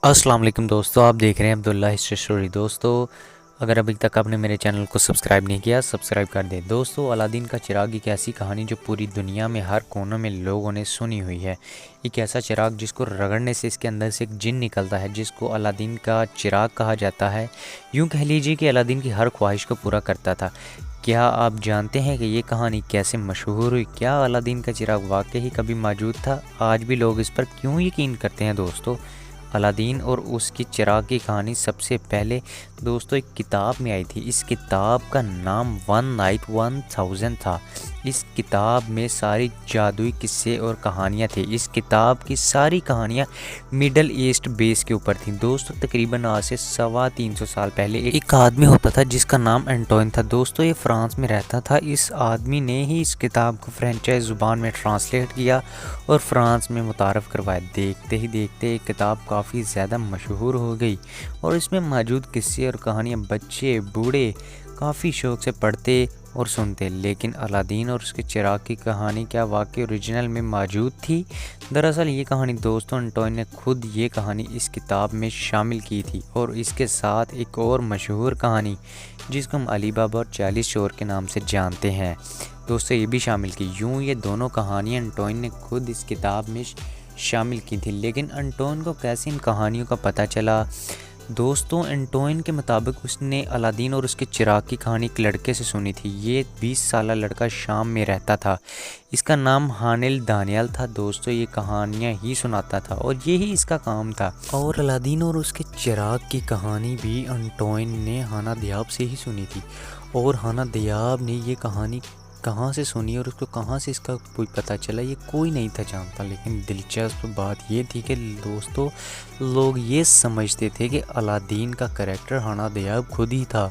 अस्सलाम वालेकुम दोस्तों, आप देख रहे हैं अब्दुल्ला हिस्ट्री स्टोरी। दोस्तों, अगर अभी तक आपने मेरे चैनल को सब्सक्राइब नहीं किया, सब्सक्राइब कर दें। दोस्तों, अलादीन का चिराग एक ऐसी कहानी जो पूरी दुनिया में हर कोने में लोगों ने सुनी हुई है। एक ऐसा चिराग जिसको रगड़ने से इसके अंदर से एक जिन निकलता है, जिसको अलादीन का चिराग कहा जाता है। यूँ कह लीजिए कि अलादीन की हर ख्वाहिश को पूरा करता था। क्या आप जानते हैं कि ये कहानी कैसे मशहूर हुई? क्या अलादीन का चिराग वाकई ही कभी मौजूद था? आज भी लोग इस पर क्यों यकीन करते हैं? दोस्तों, अलादीन और उसकी चिराग की कहानी सबसे पहले दोस्तों एक किताब में आई थी। इस किताब का नाम 1 नाइट 1000 था। इस किताब में सारी जादुई किस्से और कहानियाँ थी। इस किताब की सारी कहानियाँ मिडल ईस्ट बेस के ऊपर थी। दोस्तों, तकरीबन आज से 350 साल पहले एक आदमी होता था जिसका नाम एंटोइन था। दोस्तों, ये फ्रांस में रहता था। इस आदमी ने ही इस किताब को फ्रेंचाइज ज़ुबान में ट्रांसलेट किया और फ्रांस में मुतारफ़ करवाया। देखते ही देखते ये किताब काफ़ी ज़्यादा मशहूर हो गई और इसमें मौजूद किस्से और कहानियाँ बच्चे बूढ़े काफ़ी शौक़ से पढ़ते और सुनते। लेकिन अलादीन और उसके चिराग की कहानी क्या वाकई ओरिजिनल में मौजूद थी? दरअसल ये कहानी दोस्तों, एंटोइन ने खुद ये कहानी इस किताब में शामिल की थी और इसके साथ एक और मशहूर कहानी जिसको हम अली बाबा और 40 चोर के नाम से जानते हैं, दोस्तों ये भी शामिल की। यूँ ये दोनों कहानियाँ एंटोइन ने खुद इस किताब में शामिल की थी। लेकिन एंटोइन को कैसे इन कहानियों का पता चला? दोस्तों, एंटोइन के मुताबिक उसने अलादीन और उसके चिराग की कहानी एक लड़के से सुनी थी। ये 20 साला लड़का शाम में रहता था। इसका नाम हानिल दानियाल था। दोस्तों, ये कहानियाँ ही सुनाता था और यही इसका काम था। और अलादीन और उसके चिराग की कहानी भी एंटोइन ने हाना दियाब से ही सुनी थी। और हाना दियाब ने ये कहानी कहाँ से सुनी और उसको कहाँ से इसका कोई पता चला, ये कोई नहीं था जानता। लेकिन दिलचस्प बात ये थी कि दोस्तों, लोग ये समझते थे कि अलादीन का करैक्टर हाना दियाब खुद ही था,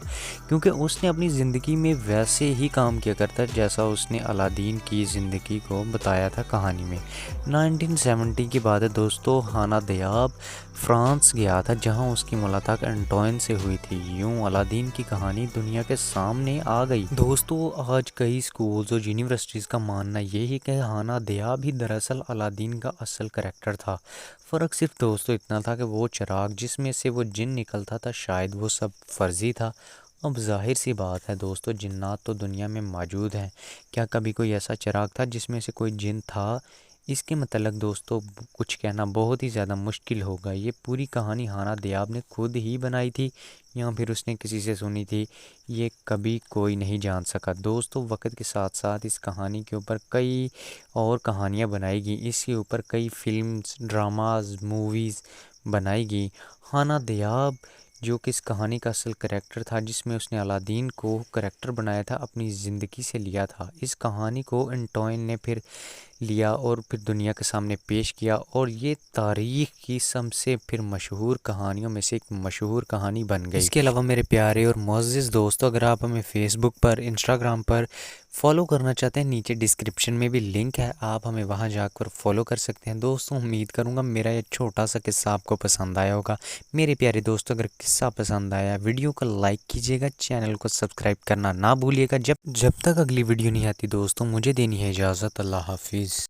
क्योंकि उसने अपनी ज़िंदगी में वैसे ही काम किया करता जैसा उसने अलादीन की ज़िंदगी को बताया था कहानी में। 1970 की बात है दोस्तों, हाना दियाब फ्रांस गया था जहां उसकी मुलाकात एंटोइन से हुई थी। यूं अलादीन की कहानी दुनिया के सामने आ गई। दोस्तों, आज कई स्कूल्स और यूनिवर्सिटीज़ का मानना ये है कि हाना दियाब ही दरअसल अलादीन का असल करैक्टर था। फ़र्क सिर्फ दोस्तों इतना था कि वो चिराग जिसमें से वो जिन निकलता था, शायद वो सब फर्जी था। अब जाहिर सी बात है दोस्तों, जिन्नात तो दुनिया में मौजूद हैं। क्या कभी कोई ऐसा चिराग था जिसमें से कोई जिन था? इसके मतलब दोस्तों कुछ कहना बहुत ही ज़्यादा मुश्किल होगा। ये पूरी कहानी हाना दियाब ने खुद ही बनाई थी या फिर उसने किसी से सुनी थी, ये कभी कोई नहीं जान सका। दोस्तों, वक्त के साथ साथ इस कहानी के ऊपर कई और कहानियाँ बनाई गई। इसके ऊपर कई फिल्म्स, ड्रामाज, मूवीज़ बनाई गई। हाना दियाब जो कि इस कहानी का असल करैक्टर था, जिसमें उसने अलादीन को करैक्टर बनाया था, अपनी ज़िंदगी से लिया था। इस कहानी को एंटोइन ने फिर लिया और फिर दुनिया के सामने पेश किया और ये तारीख़ की सबसे फिर मशहूर कहानियों में से एक मशहूर कहानी बन गई। इसके अलावा मेरे प्यारे और मुअज़्ज़िज़ दोस्तों, अगर आप हमें फ़ेसबुक पर, इंस्टाग्राम पर फॉलो करना चाहते हैं, नीचे डिस्क्रिप्शन में भी लिंक है, आप हमें वहां जाकर फॉलो कर सकते हैं। दोस्तों, उम्मीद करूंगा मेरा ये छोटा सा किस्सा आपको पसंद आया होगा। मेरे प्यारे दोस्तों, अगर किस्सा पसंद आया, वीडियो को लाइक कीजिएगा, चैनल को सब्सक्राइब करना ना भूलिएगा। जब तक अगली वीडियो नहीं आती दोस्तों, मुझे देनी है इजाज़त। अल्लाह हाफिज़।